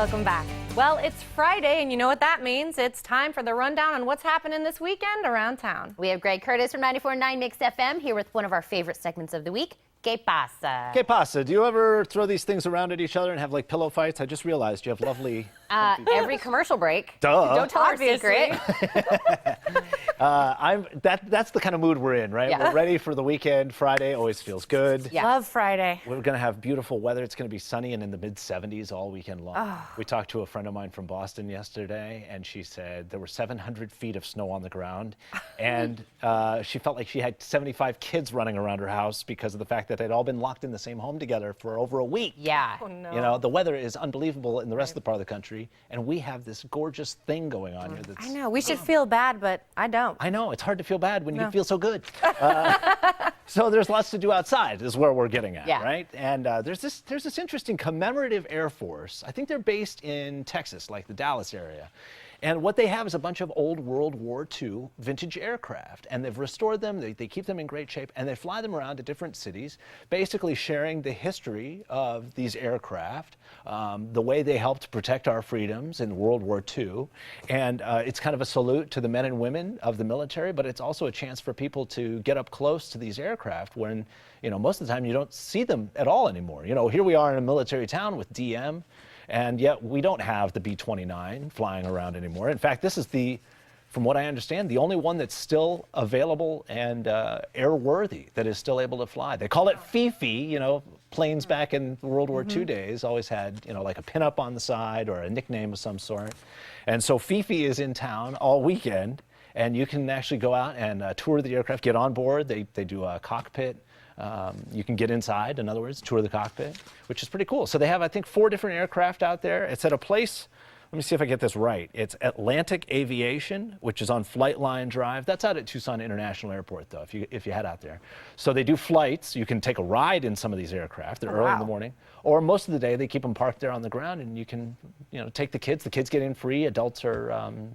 Welcome back. Well, it's Friday, and you know what that means. It's time for the rundown on what's happening this weekend around town. We have Greg Curtis from 94.9 MIXfm here with one of our favorite segments of the week, Que Pasa. Que Pasa. Do you ever throw these things around at each other and have like pillow fights? I just realized you have lovely... Every commercial break. Duh. Don't tell our secret. That's the kind of mood we're in, right? Yeah. We're ready for the weekend. Friday always feels good. Yeah. Love Friday. We're going to have beautiful weather. It's going to be sunny and in the mid-70s all weekend long. Oh. We talked to a friend of mine from Boston yesterday, and she said there were 700 feet of snow on the ground, and she felt like she had 75 kids running around her house because of the fact that they'd all been locked in the same home together for over a week. Yeah. Oh, no. You know, the weather is unbelievable in the rest of the part of the country, and we have this gorgeous thing going on here. That's, I know. We should feel bad, but I don't. I know, it's hard to feel bad when you feel so good. So there's lots to do outside is where we're getting at, right? And there's this interesting Commemorative Air Force. I think they're based in Texas, like the Dallas area. And what they have is a bunch of old World War II vintage aircraft, and they've restored them, they keep them in great shape, and they fly them around to different cities, basically sharing the history of these aircraft, the way they helped protect our freedoms in World War II. And it's kind of a salute to the men and women of the military, but it's also a chance for people to get up close to these aircraft when, you know, most of the time you don't see them at all anymore. You know, here we are in a military town with DM, and yet we don't have the B-29 flying around anymore. In fact, this is from what I understand, the only one that's still available and airworthy that is still able to fly. They call it Fifi, you know, planes back in World War II days always had, you know, like a pinup on the side or a nickname of some sort. And so Fifi is in town all weekend, and you can actually go out and tour the aircraft, get on board. They do a cockpit. You can get inside, in other words, tour the cockpit, which is pretty cool. So they have, I think, 4 different aircraft out there. It's at a place, let me see if I get this right. It's Atlantic Aviation, which is on Flight Line Drive. That's out at Tucson International Airport, though, if you head out there. So they do flights. You can take a ride in some of these aircraft. They're early in the morning. Or most of the day, they keep them parked there on the ground, and you can, you know, take the kids. The kids get in free. Adults are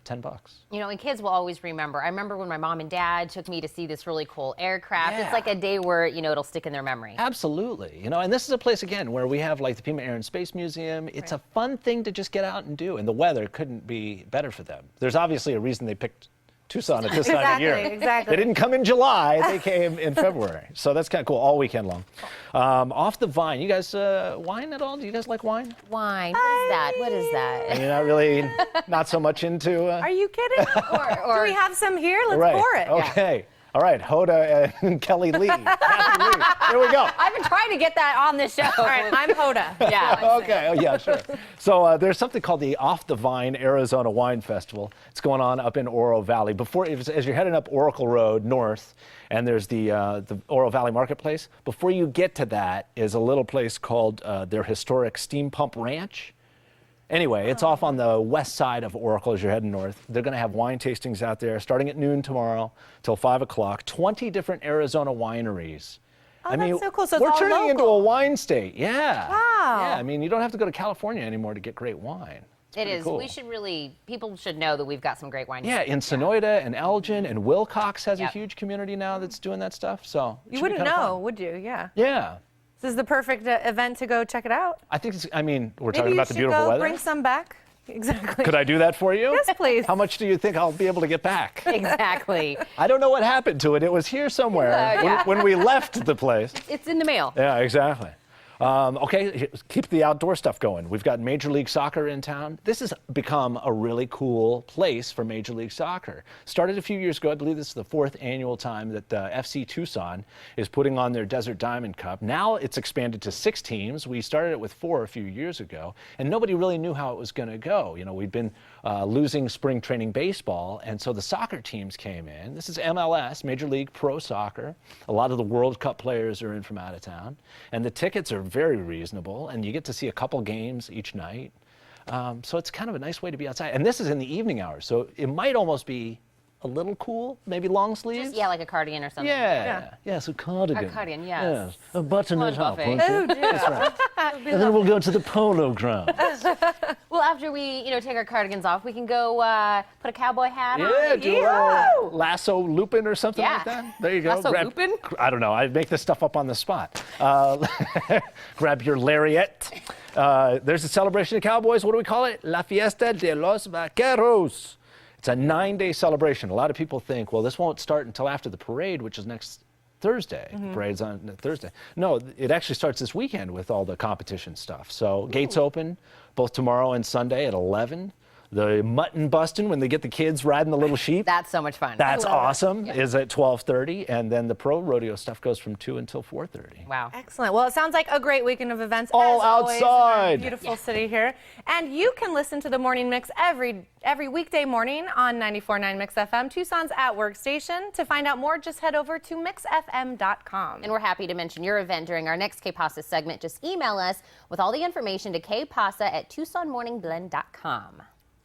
$10. You know, and kids will always remember. I remember when my mom and dad took me to see this really cool aircraft. Yeah. It's like a day where, you know, it'll stick in their memory. Absolutely. You know, and this is a place, again, where we have, like, the Pima Air and Space Museum. It's a fun thing to just get out and do, and the weather couldn't be better for them. There's obviously a reason they picked Tucson at this time of year. Exactly. They didn't come in July, they came in February. So that's kind of cool, all weekend long. Off the vine, you guys wine at all? Do you guys like wine? Wine. What is that? What is that? And you're not really, not so much into... Are you kidding? or Do we have some here? Let's right. pour it. Okay. All right, Hoda and Kelly Lee. Kathy Lee. Here we go. I've been trying to get that on the show. All right, I'm Hoda. Yeah. Okay, oh, yeah, sure. So there's something called the Off the Vine Arizona Wine Festival. It's going on up in Oro Valley. As you're heading up Oracle Road north, and there's the Oro Valley Marketplace, before you get to that is a little place called their historic Steam Pump Ranch. Anyway, it's off on the west side of Oracle as you're heading north. They're going to have wine tastings out there starting at noon tomorrow till 5 o'clock. 20 different Arizona wineries. Oh, I mean, that's so cool. So it's we're all turning into local. a wine state. Yeah. Wow. Yeah, I mean, you don't have to go to California anymore to get great wine. It's It pretty is. cool. We should really, people should know that we've got some great wine. Yeah, in Sonoyta and Elgin and Wilcox has a Yep. huge community now that's doing that stuff. So it You should be wouldn't kinda know, fun. would you? Yeah. Yeah. This is the perfect event to go check it out. I think it's, I mean, we're Maybe talking you about the should beautiful go weather. bring some back. Exactly. Could I do that for you? Yes, please. How much do you think I'll be able to get back? Exactly. I don't know what happened to it. It was here somewhere Yeah. when we left the place. It's in the mail. Yeah, exactly. Okay, keep the outdoor stuff going. We've got Major League Soccer in town. This has become a really cool place for Major League Soccer. Started a few years ago. I believe this is the 4th annual time that FC Tucson is putting on their Desert Diamond Cup. Now it's expanded to 6 teams. We started it with 4 a few years ago, and nobody really knew how it was going to go. You know, we'd been losing spring training baseball, and so the soccer teams came in. This is MLS, Major League Pro Soccer. A lot of the World Cup players are in from out of town, and the tickets are very reasonable, and you get to see a couple games each night. So it's kind of a nice way to be outside. And this is in the evening hours, so it might almost be a little cool, maybe long sleeves. Just, yeah, like a cardigan or something. Yeah, so cardigan. A cardigan, yes. A button it up. buffet. Oh, dear. That's right. And then we'll go to the polo grounds. Well, after we, take our cardigans off, we can go put a cowboy hat on. Yeah, do a little lasso Lupin or something Yeah. like that. There you go. Lasso Lupin? I don't know. I make this stuff up on the spot. Grab your lariat. There's a celebration of cowboys. What do we call it? La Fiesta de los Vaqueros. It's a 9-day celebration. A lot of people think, well, this won't start until after the parade, which is next Thursday. The parade's on Thursday. No, it actually starts this weekend with all the competition stuff. So gates open both tomorrow and Sunday at 11. The mutton busting when they get the kids riding the little sheep. That's so much fun. That's awesome. Is at 12:30, and then the pro rodeo stuff goes from 2 until 4:30. Wow. Excellent. Well, it sounds like a great weekend of events. All as always, in our outside. beautiful city here. And you can listen to the Morning Mix every weekday morning on 94.9 Mix FM, Tucson's at work station. To find out more, just head over to MIXfm.com. And we're happy to mention your event during our next K-Pasa segment. Just email us with all the information to kpasa@TucsonMorningBlend.com.